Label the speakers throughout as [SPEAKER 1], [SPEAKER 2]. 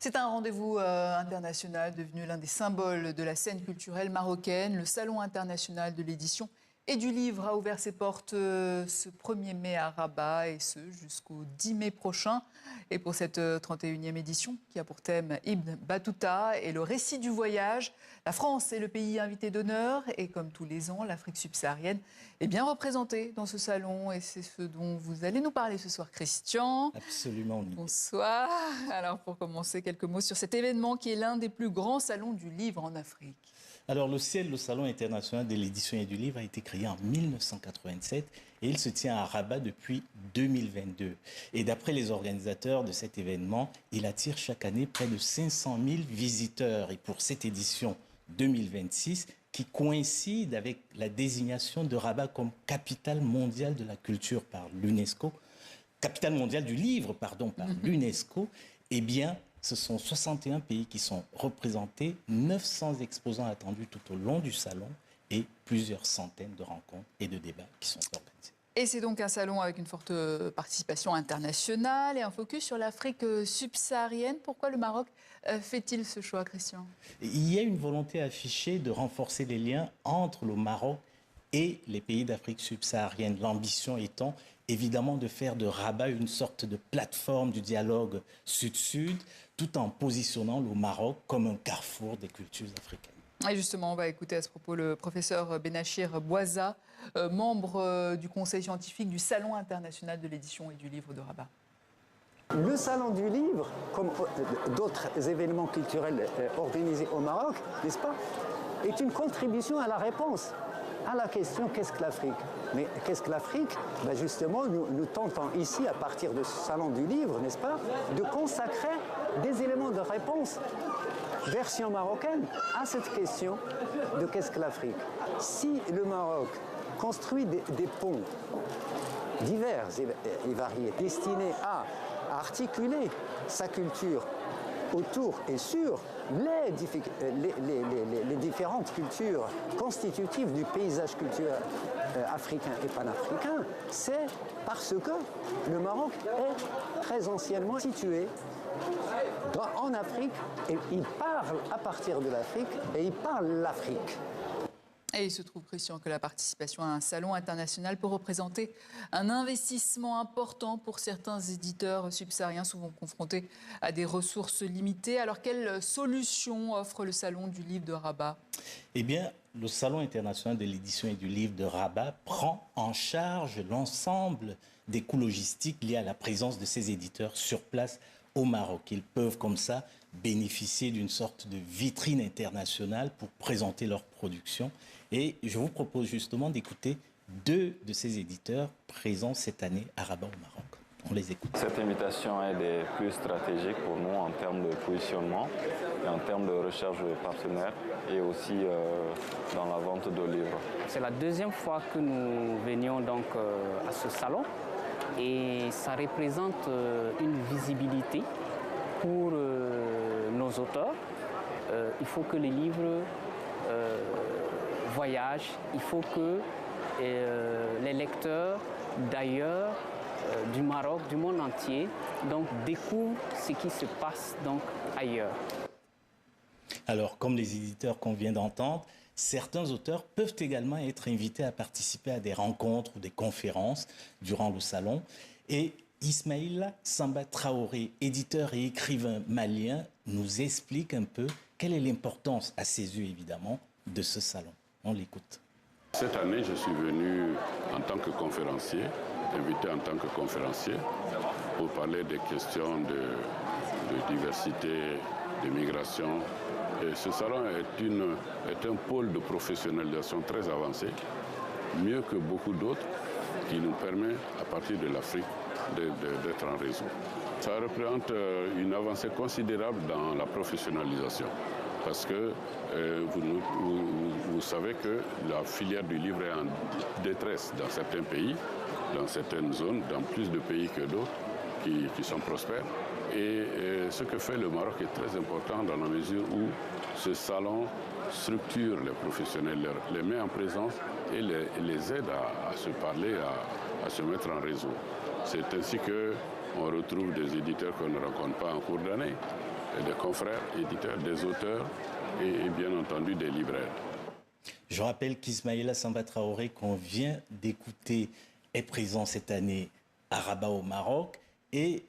[SPEAKER 1] C'est un rendez-vous international devenu l'un des symboles de la scène culturelle marocaine. Le Salon international de l'édition et du livre a ouvert ses portes ce 1er mai à Rabat et ce jusqu'au 10 mai prochain. Et pour cette 31e édition qui a pour thème Ibn Battuta et le récit du voyage, la France est le pays invité d'honneur et comme tous les ans, l'Afrique subsaharienne est bien représentée dans ce salon et c'est ce dont vous allez nous parler ce soir, Christian.
[SPEAKER 2] Absolument.
[SPEAKER 1] Bonsoir. Alors pour commencer, quelques mots sur cet événement qui est l'un des plus grands salons du livre en Afrique.
[SPEAKER 2] Alors le Salon international de l'édition et du livre a été créé en 1987 et il se tient à Rabat depuis 2022. Et d'après les organisateurs de cet événement, il attire chaque année près de 500 000 visiteurs. Et pour cette édition 2026, qui coïncide avec la désignation de Rabat comme capitale mondiale de la culture par l'UNESCO, capitale mondiale du livre, pardon, par l'UNESCO, eh bien, ce sont 61 pays qui sont représentés, 900 exposants attendus tout au long du salon et plusieurs centaines de rencontres et de débats qui sont organisés.
[SPEAKER 1] Et c'est donc un salon avec une forte participation internationale et un focus sur l'Afrique subsaharienne. Pourquoi le Maroc fait-il ce choix, Christian?
[SPEAKER 2] Il y a une volonté affichée de renforcer les liens entre le Maroc et les pays d'Afrique subsaharienne. L'ambition étant évidemment de faire de Rabat une sorte de plateforme du dialogue sud-sud, tout en positionnant le Maroc comme un carrefour des cultures africaines.
[SPEAKER 1] Et justement, on va écouter à ce propos le professeur Benachir Bouaza, membre du conseil scientifique du Salon international de l'édition et du livre de Rabat.
[SPEAKER 3] Le Salon du livre, comme d'autres événements culturels organisés au Maroc, n'est-ce pas, est une contribution à la réponse à la question « Qu'est-ce que l'Afrique ?» Mais qu'est-ce que l'Afrique? Ben justement, nous tentons ici, à partir de ce Salon du livre, n'est-ce pas, de consacrer des éléments de réponse, version marocaine, à cette question de qu'est-ce que l'Afrique. Si le Maroc construit des ponts divers et variés, destinés à articuler sa culture autour et sur les différentes cultures constitutives du paysage culturel africain et panafricain, c'est parce que le Maroc est très anciennement situé en Afrique et il parle à partir de l'Afrique et il parle l'Afrique.
[SPEAKER 1] Et il se trouve, Christian, que la participation à un salon international peut représenter un investissement important pour certains éditeurs subsahariens, souvent confrontés à des ressources limitées. Alors, quelle solution offre le Salon du livre de Rabat?
[SPEAKER 2] Eh bien, le Salon international de l'édition et du livre de Rabat prend en charge l'ensemble des coûts logistiques liés à la présence de ces éditeurs sur place au Maroc. Ils peuvent comme ça bénéficier d'une sorte de vitrine internationale pour présenter leur production. Et je vous propose justement d'écouter deux de ces éditeurs présents cette année à Rabat au Maroc. On les écoute.
[SPEAKER 4] Cette invitation est des plus stratégiques pour nous en termes de positionnement et en termes de recherche de partenaires et aussi dans la vente de livres.
[SPEAKER 5] C'est la deuxième fois que nous venions donc à ce salon et ça représente une visibilité pour nos auteurs. Il faut que les livres voyagent, il faut que les lecteurs d'ailleurs, du Maroc, du monde entier, donc découvrent ce qui se passe donc ailleurs.
[SPEAKER 2] Alors, comme les éditeurs qu'on vient d'entendre, certains auteurs peuvent également être invités à participer à des rencontres ou des conférences durant le salon. Et Ismaïla Samba Traoré, éditeur et écrivain malien, nous explique un peu quelle est l'importance, à ses yeux évidemment, de ce salon. On l'écoute.
[SPEAKER 6] Cette année, je suis venu en tant que conférencier, invité en tant que conférencier, pour parler des questions de diversité, de migration. Et ce salon est un pôle de professionnalisation très avancé, mieux que beaucoup d'autres, qui nous permet, à partir de l'Afrique, d'être en réseau. Ça représente une avancée considérable dans la professionnalisation, parce que vous savez que la filière du livre est en détresse dans certains pays, dans certaines zones, dans plus de pays que d'autres qui sont prospères. Et ce que fait le Maroc est très important dans la mesure où ce salon structure les professionnels, les met en présence et les aide à se parler, à se mettre en réseau. C'est ainsi qu'on retrouve des éditeurs qu'on ne rencontre pas en cours d'année. des confrères éditeurs, des auteurs et bien entendu des libraires.
[SPEAKER 2] Je rappelle qu'Ismaïla Samba Traoré, qu'on vient d'écouter, est présent cette année à Rabat au Maroc. Et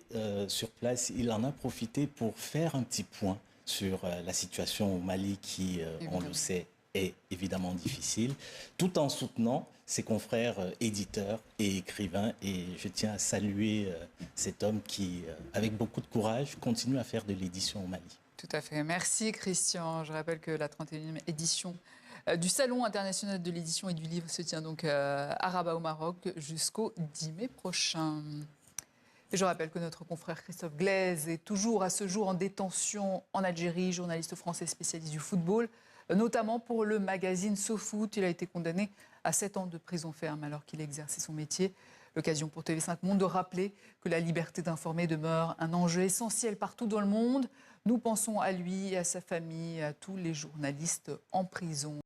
[SPEAKER 2] sur place, il en a profité pour faire un petit point sur la situation au Mali qui, on le sait, est évidemment difficile, tout en soutenant ses confrères éditeurs et écrivains. Et je tiens à saluer cet homme qui, avec beaucoup de courage, continue à faire de l'édition au Mali.
[SPEAKER 1] Tout à fait. Merci Christian. Je rappelle que la 31e édition du Salon international de l'édition et du livre se tient donc à Rabat au Maroc jusqu'au 10 mai prochain. Et je rappelle que notre confrère Christophe Glaise est toujours à ce jour en détention en Algérie, journaliste français spécialiste du football, notamment pour le magazine SoFoot. Il a été condamné à 7 ans de prison ferme alors qu'il exerçait son métier. L'occasion pour TV5 Monde de rappeler que la liberté d'informer demeure un enjeu essentiel partout dans le monde. Nous pensons à lui, à sa famille, à tous les journalistes en prison.